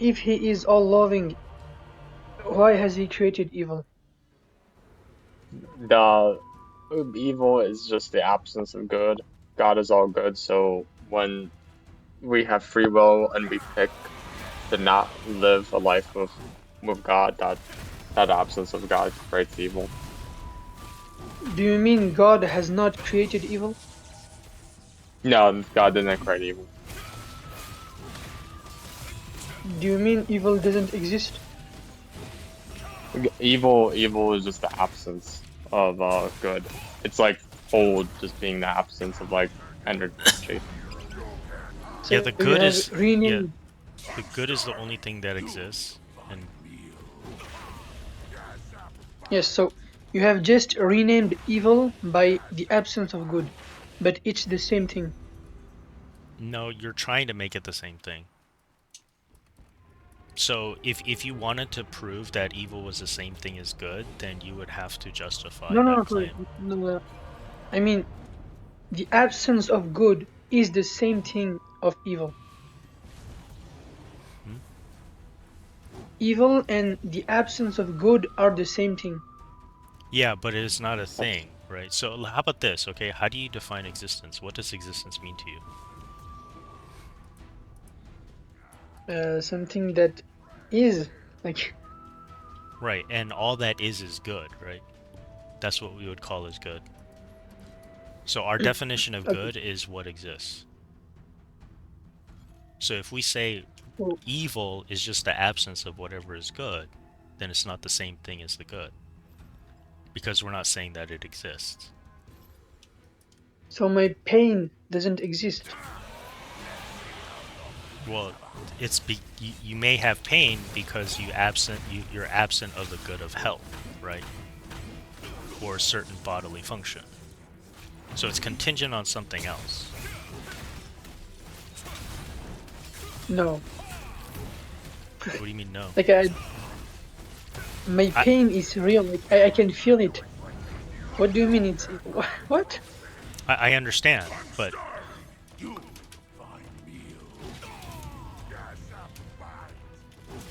if he is all loving, why has he created evil? The evil is just the absence of good. God is all good, so when we have free will and we pick to not live a life with God, that absence of God creates evil. Do you mean God has not created evil? No, God didn't create evil. Do you mean evil doesn't exist? Evil is just the absence of good. It's like cold just being the absence of like energy. So Yeah, the you good have is yeah, renamed. the good is the only thing that exists, and Yes, so you have just renamed evil by the absence of good, but it's the same thing. no, you're trying to make it the same thing. So if you wanted to prove that evil was the same thing as good, then you would have to justify No, no, that no, sorry. claim. No, no. I mean, the absence of good is the same thing of evil. Hmm? Evil and the absence of good are the same thing. Yeah, but it is not a thing, right? So how about this, okay? How do you define existence? What does existence mean to you? Something that is like Right, and all that is good, right? That's what we would call as good. So our definition of okay. good is what exists. So if we say So, evil is just the absence of whatever is good, then it's not the same thing as the good. Because we're not saying that it exists. so my pain doesn't exist. Well, you may have pain because you're absent of the good of health, right? Or a certain bodily function. So it's contingent on something else. No, What do you mean no? like my I pain is real. Like I can feel it. What do you mean? It's what? I understand, but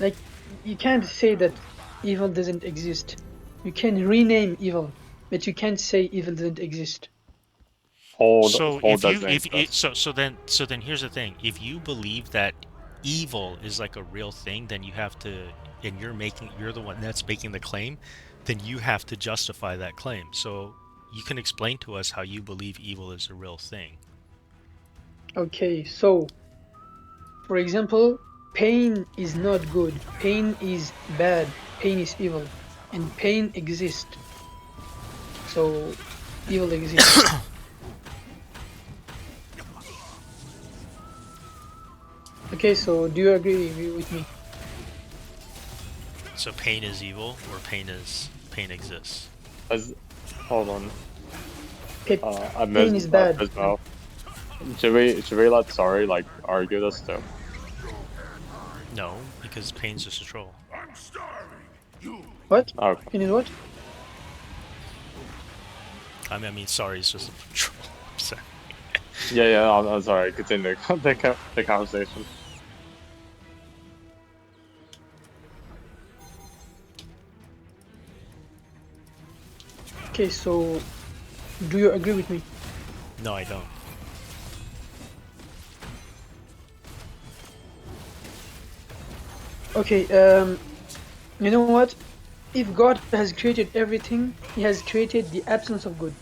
Like you can't say that evil doesn't exist. You can rename evil, but you can't say evil doesn't exist. so Cold if you doesn't if it, exist. so then here's the thing. If you believe that evil is like a real thing, then you have to and you're the one that's making the claim, then you have to justify that claim. So you can explain to us how you believe evil is a real thing. Okay, so for example, pain is not good. Pain is bad. Pain is evil, and pain exists. So evil exists. Okay, so do you agree with me? So pain is evil or pain exists. As hold on, Pa- I Pain missed is bad. as well. Should we let sorry like argue this too? No, because pain's just a troll. What? Okay. Pain is what? I mean sorry, it's just a troll. Sorry. Yeah. I'm sorry. Continue the conversation. Okay, so do you agree with me? No, I don't. Okay, you know what? If God has created everything, He has created the absence of good.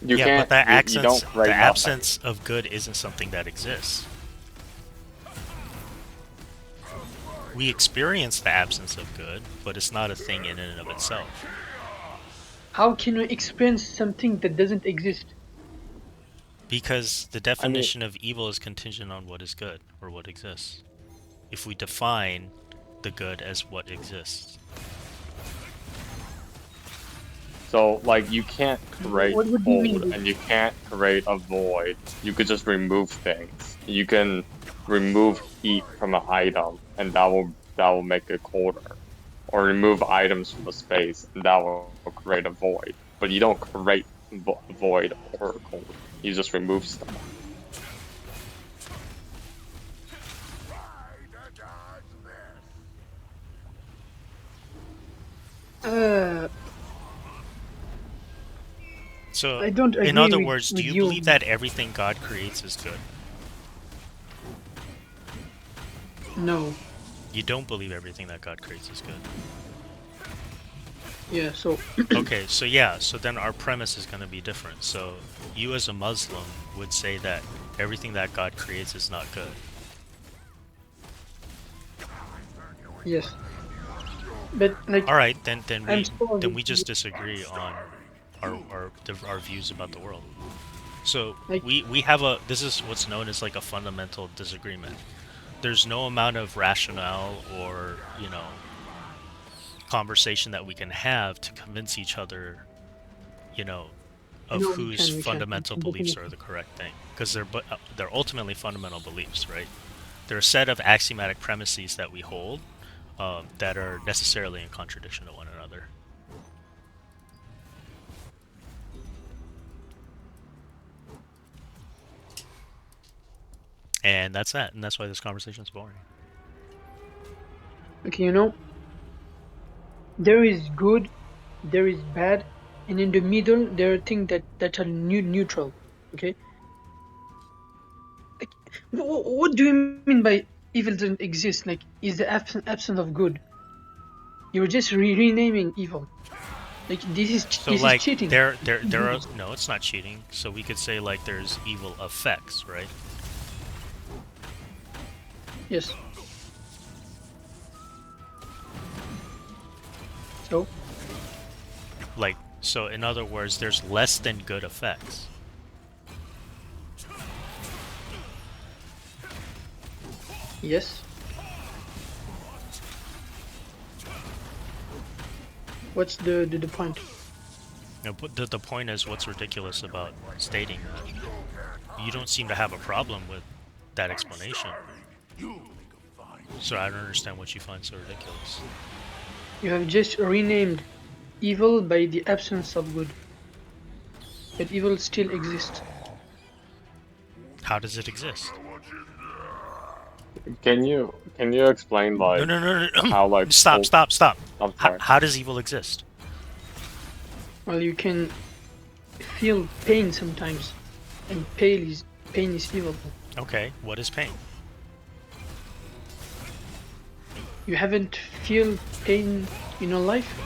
You Yeah, but can't. You don't the create nothing. absence of good isn't something that exists. We experience the absence of good, but it's not a thing in and of itself. How can we experience something that doesn't exist? Because the I mean, definition of evil is contingent on what is good or what exists. If we define the good as what exists. so like you can't create What do you mean? cold and you can't create a void. You could just remove things. You can remove heat from an item, and that will make it colder. Or remove items from a space, and that will create a void. But you don't create void or cold. You just remove stuff. Uh, So, I don't in agree other with, words, do with you you. believe that everything God creates is good? No. You don't believe everything that God creates is good. Yeah, so Okay, so yeah, so then our premise is going to be different. So, you as a Muslim would say that everything that God creates is not good. yes. But like All right, then I'm we sorry. just disagree on our views about the world. So Like we have a this is what's known as like a fundamental disagreement. There's no amount of rationale or conversation that we can have to convince each other, you know, I of know whose we fundamental can beliefs definitely. are the correct thing, because they're ultimately fundamental beliefs, right? They're a set of axiomatic premises that we hold that are necessarily in contradiction to one another. And that's that, and that's why this conversation is boring. Okay, there is good, there is bad, and in the middle there are things that are neutral. Okay, like what do you mean by evil doesn't exist? Like, is the absence of good? You're just renaming evil. Like So this is like cheating. there are no, it's not cheating. So we could say like there's evil effects, right? Yes. So Like so in other words, there's less than good effects. yes. What's the point? But the point is, what's ridiculous about stating that? You don't seem to have a problem with that explanation. So I don't understand what you find so ridiculous. You have just renamed evil by the absence of good, but evil still exists. How does it exist? Can you explain No, like no, no, no. No. how like Stop, full stop, stop. I'm sorry. How does evil exist? Well, you can feel pain sometimes, and pain is evil. Okay, what is pain? You haven't feel pain in your life?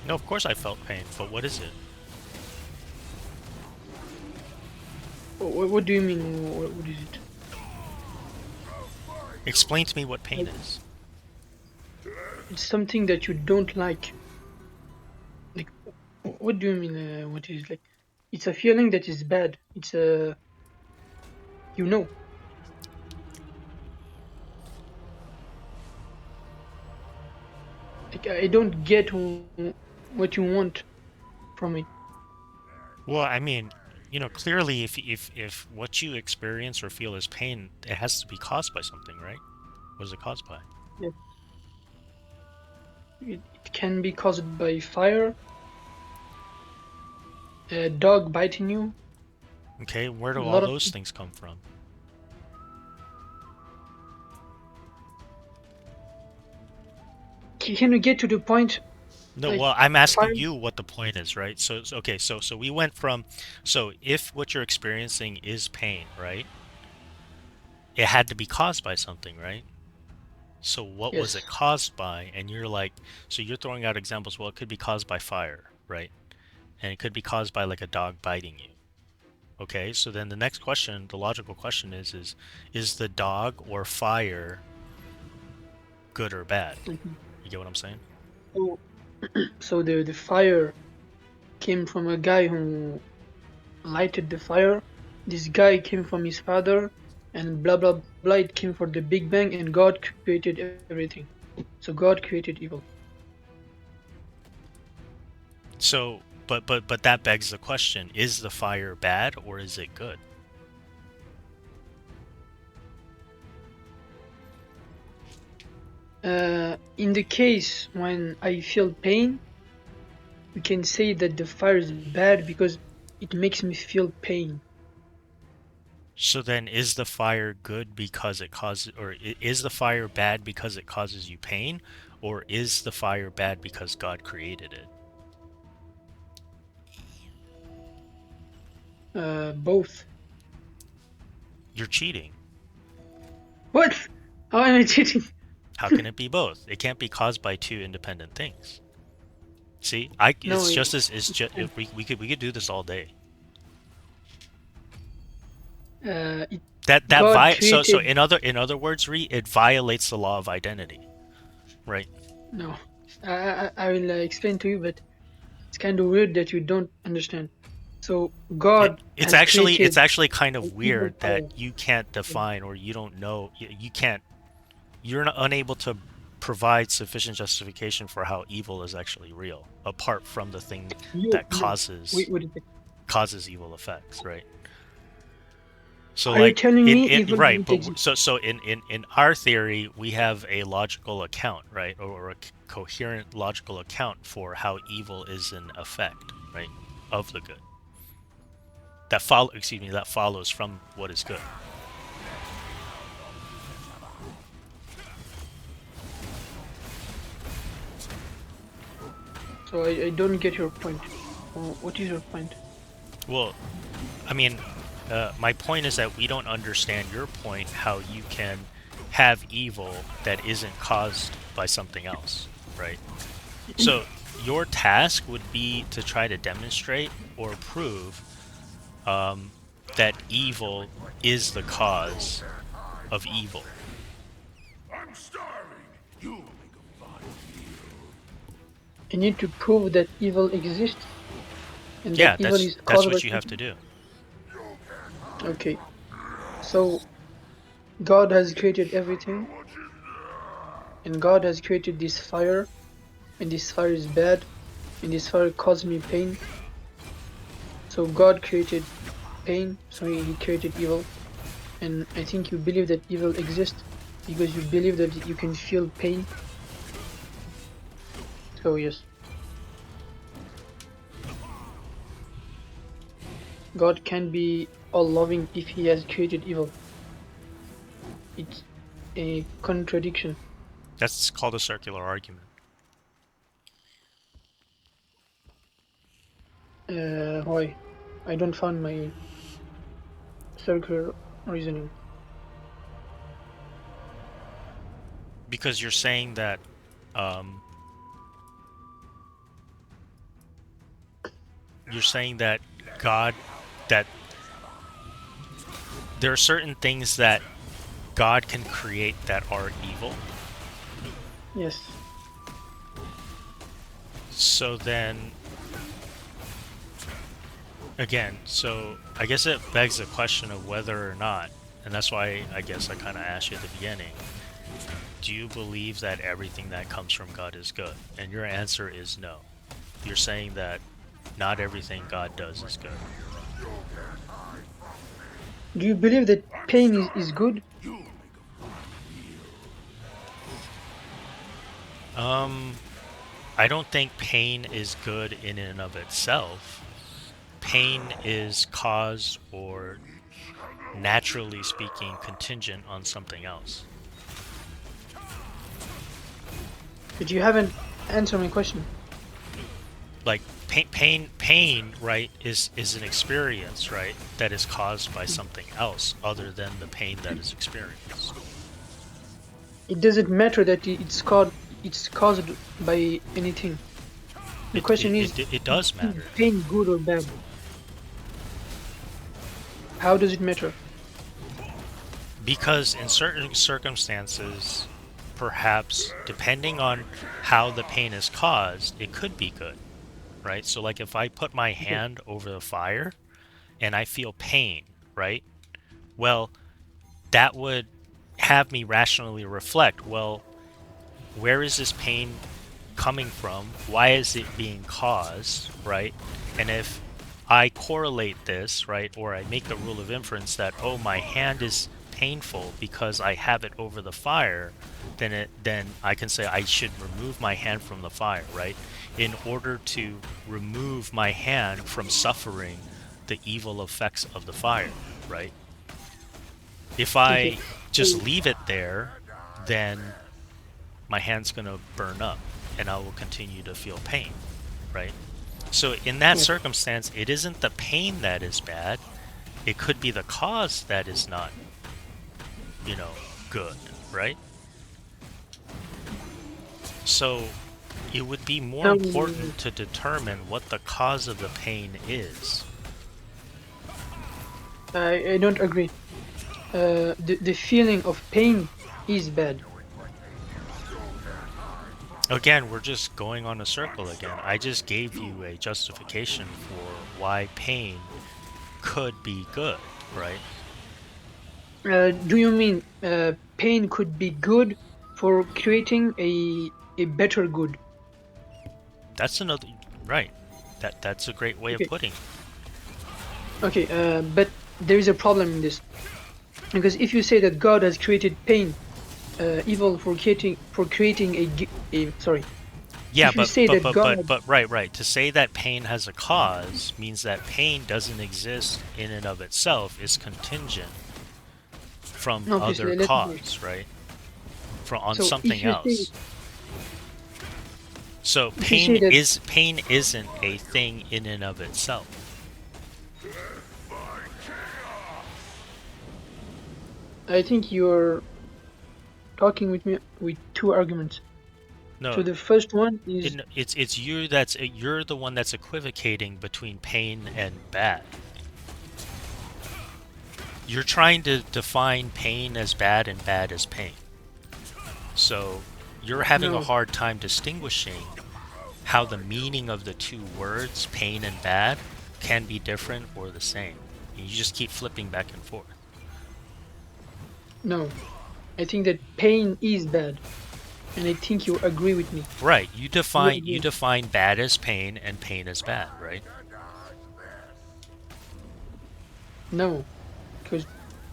No, of course I felt pain, but what is it? What do you mean? What is it? Explain to me what pain Like, is. it's something that you don't like. Like, what do you mean? What is it? Like? It's a feeling that is bad. It's a you know. Like, I don't get what you want from it. Well, I mean, clearly, if what you experience or feel is pain, it has to be caused by something, right? What is it caused by? Yeah. It can be caused by fire, a dog biting you, Okay, where a do all lot of those things. things come from? Can you get to the point? No, Like well, I'm fire. asking you what the point is, right? Okay, so we went from, so if what you're experiencing is pain, right? It had to be caused by something, right? So what was it Yes. caused by? And you're like, so you're throwing out examples. Well, it could be caused by fire, right? And it could be caused by like a dog biting you. Okay, so then the next question, the logical question is the dog or fire good or bad? Mhm. You get what I'm saying? So, so the fire came from a guy who lighted the fire. This guy came from his father, and blah blah blah. It came from the Big Bang, and God created everything. So God created evil. So, but that begs the question: is the fire bad or is it good? In the case when I feel pain, we can say that the fire is bad because it makes me feel pain. So then, is the fire good because it causes, or is the fire bad because it causes you pain, or is the fire bad because God created it? Both. You're cheating. What? How am I cheating? How can it be both? It can't be caused by two independent things. See, No, it's just as it's just we could do this all day. it, That God so created. in other words, it violates the law of identity, right? No, I will explain to you, but it's kind of weird that you don't understand. So God has It's created actually kind an of evil weird that fire. you can't define or you don't know you can't you're unable to provide sufficient justification for how evil is actually real, apart from the thing You, that no. Wait a second. causes evil effects, right? So Are you like telling me in evil right, doesn't but exist? so in our theory, we have a logical account, right, or a coherent logical account for how evil is an effect, right, of the good. That follows from what is good. So I don't get your point. What is your point? Well, I mean, my point is that we don't understand your point, how you can have evil that isn't caused by something else, right? So your task would be to try to demonstrate or prove that evil is the cause of evil. I'm starving. You will make a fine meal. You need to prove that evil exists and that Yeah, evil is that's caused by what you have to something. do. Okay, so God has created everything, and God has created this fire, and this fire is bad, and this fire caused me pain. So God created pain, so he created evil. And I think you believe that evil exists because you believe that you can feel pain. So yes, God can be all loving if he has created evil. It's a contradiction. That's called a circular argument. Why? I don't find my circular reasoning. Because um, you're saying that God, that there are certain things that God can create that are evil. Yes. So then, again, so I guess it begs the question of whether or not, and that's why I guess I kind of asked you at the beginning, do you believe that everything that comes from God is good? And your answer is no. You're saying that not everything God does is good. Do you believe that pain is good? I don't think pain is good in and of itself. Pain is caused or, naturally speaking, contingent on something else. But you haven't answered my question. Like pain, right, is an experience, right, that is caused by something else other than the pain that is experienced. It doesn't matter that it's caused by anything. The question is, It does is matter. pain good or bad? How does it matter? Because in certain circumstances, perhaps depending on how the pain is caused, it could be good, right? So, like if I put my Okay. hand over the fire and I feel pain, right? Well, that would have me rationally reflect, well, where is this pain coming from? Why is it being caused, right? And if I correlate this, right, or I make the rule of inference that, oh, my hand is painful because I have it over the fire, then I can say I should remove my hand from the fire, right? In order to remove my hand from suffering the evil effects of the fire, right? If Okay. I just So leave it there, then my hand's gonna burn up, and I will continue to feel pain, right? So in that Yes. circumstance, it isn't the pain that is bad. It could be the cause that is not, good, right? So it would be more important to determine what the cause of the pain is. I don't agree. The feeling of pain is bad. Again, we're just going on a circle again. I just gave you a justification for why pain could be good, right? Do you mean pain could be good for creating a better good? That's another right. That's a great way of Okay. putting it. Okay, but there is a problem in this, because if you say that God has created pain, evil for creating sorry. Yeah, If you say that God, but right. To say that pain has a cause means that pain doesn't exist in and of itself, is contingent from no, please other let me finish. cause, right? On So something if you say, else. So if you say that, pain isn't a thing in and of itself. I think you're talking with me with two arguments. No, So the first one is it's you're the one that's equivocating between pain and bad. You're trying to define pain as bad and bad as pain. So you're having a no, hard time distinguishing how the meaning of the two words, pain and bad, can be different or the same. You just keep flipping back and forth. no. I think that pain is bad, and I think you agree with me. Right. You agree. define bad as pain and pain as bad, right? No, because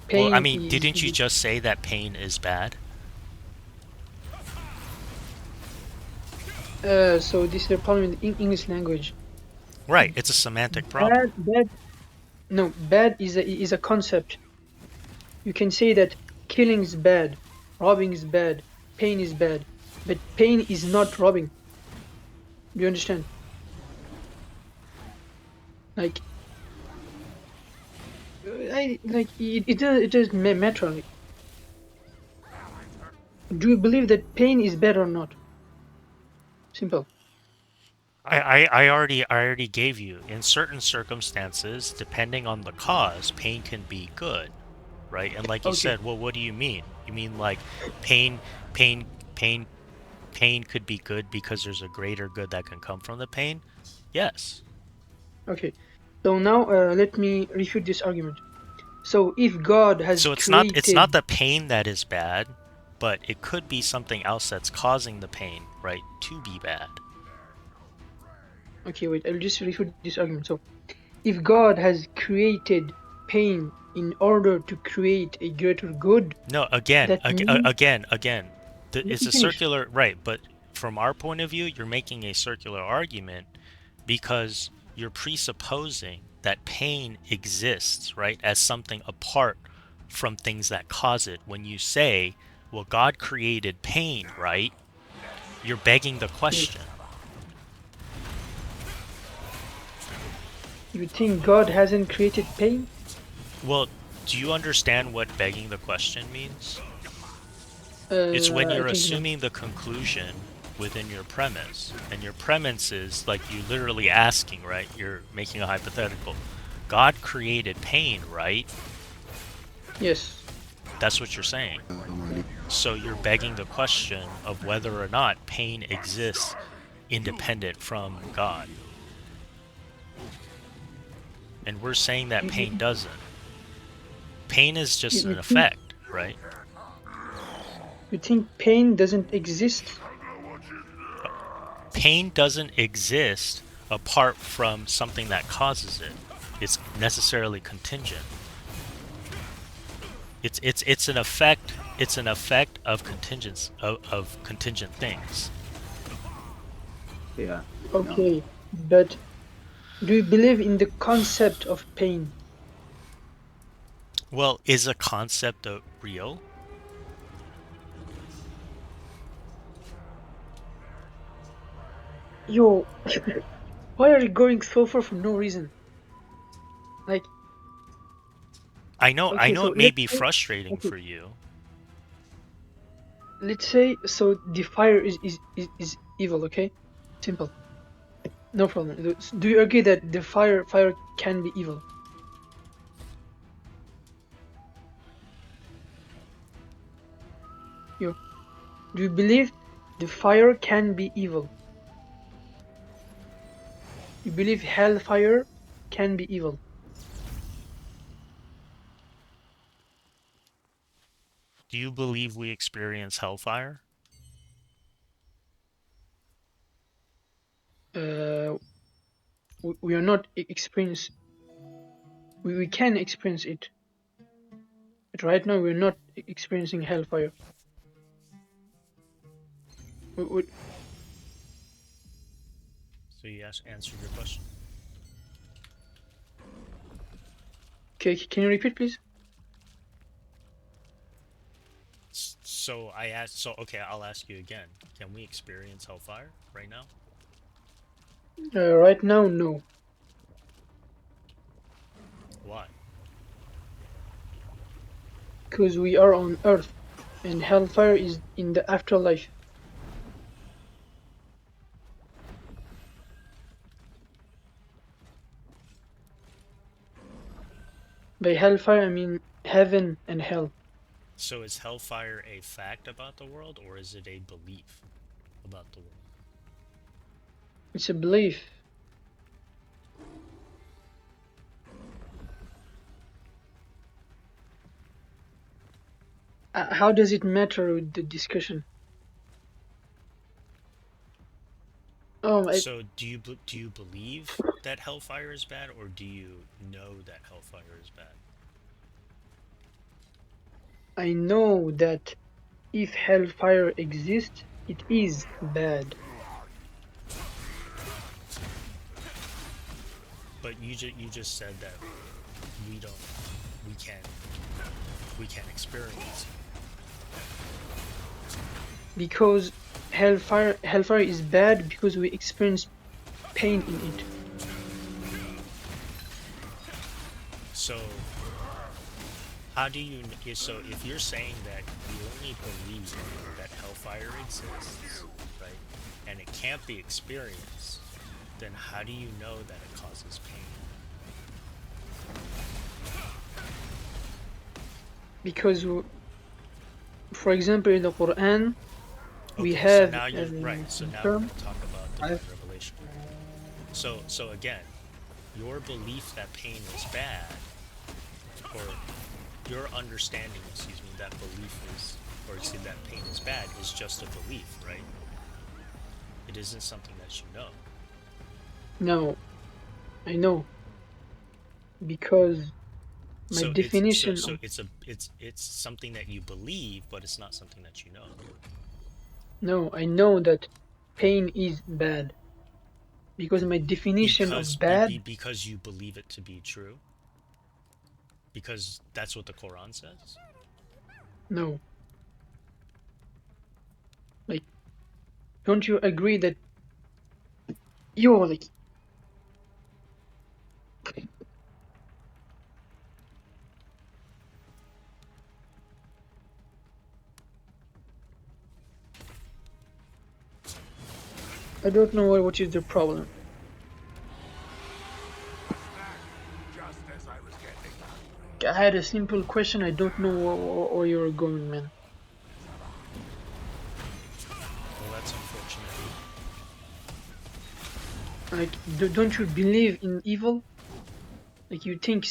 pain Well, I mean, is. didn't you just say that pain is bad? So this is a problem in the English language. Right. It's a semantic problem. Bad. No, bad is a concept. You can say that killing is bad, robbing is bad, pain is bad, but pain is not robbing. Do you understand? Like, it doesn't matter. Like, do you believe that pain is bad or not? Simple. I already gave you, in certain circumstances, depending on the cause, pain can be good, right? And like you Okay. said, well, what do you mean? You mean like pain pain pain pain could be good because there's a greater good that can come from the pain? Yes. Okay. So now let me refute this argument. So if God has So it's created, not the pain that is bad, but it could be something else that's causing the pain, right, to be bad. okay, wait, I'll just refute this argument. So if God has created pain in order to create a greater good, No, again, that means, again. let It's me a finish. circular, right? But from our point of view, you're making a circular argument because you're presupposing that pain exists, right, as something apart from things that cause it. When you say, well, God created pain, right? You're begging the question. You think God hasn't created pain? Well, do you understand what begging the question means? It's when I you're think no. assuming the conclusion within your premise. And your premise is like you literally asking, right? You're making a hypothetical. God created pain, right? Yes. That's what you're saying. So you're begging the question of whether or not pain exists independent from God. And we're saying that pain doesn't. Pain is just an effect, right? You think pain doesn't exist? Pain doesn't exist apart from something that causes it. It's necessarily contingent. It's an effect. It's an effect of contingents of contingent things. Yeah. Okay, but do you believe in the concept of pain? Well, is a concept real? Yo, why are you going so far for no reason? Like, I know okay, so it may let's be say, frustrating okay, for you. let's say, so the fire is evil, okay? Simple, no problem. Do you agree that the fire can be evil? Yo, do you believe the fire can be evil? You believe hellfire can be evil? Do you believe we experience hellfire? Uh, we are not experience. We can experience it, but right now we're not experiencing hellfire. We, So you answered your question. okay, can you repeat, please? So I asked. So okay, I'll ask you again. Can we experience hellfire right now? Right now, no, Why? because we are on Earth, and hellfire is in the afterlife. By hellfire, I mean heaven and hell. So is hellfire a fact about the world, or is it a belief about the world? It's a belief. How does it matter with the discussion? So do you believe that hellfire is bad, or do you know that hellfire is bad? I know that if hellfire exists, it is bad. But you just said that we don't we can't we can't experience. Because hellfire is bad because we experience pain in it. So how do you so if you're saying that you only believe that hellfire exists, right, and it can't be experienced, then how do you know that it causes pain? Because, for example, in the Quran, we Okay, so have now you're right. So now we're term. going to talk about divine revelation. So again, your belief that pain is bad, or your understanding, excuse me, that belief is, or see that pain is bad, is just a belief, right? It isn't something that you know. No, I know. Because my So definition of it's something that you believe, but it's not something that you know. no, I know that pain is bad. Because my definition of bad, Because you believe it to be true. Because that's what the Quran says. no. Like, don't you agree that you're like, I don't know what is the problem. Just as I was getting hungry. I had a simple question. I don't know where you're going, man. Well, that's unfortunate. Like, don't you believe in evil? Like, you think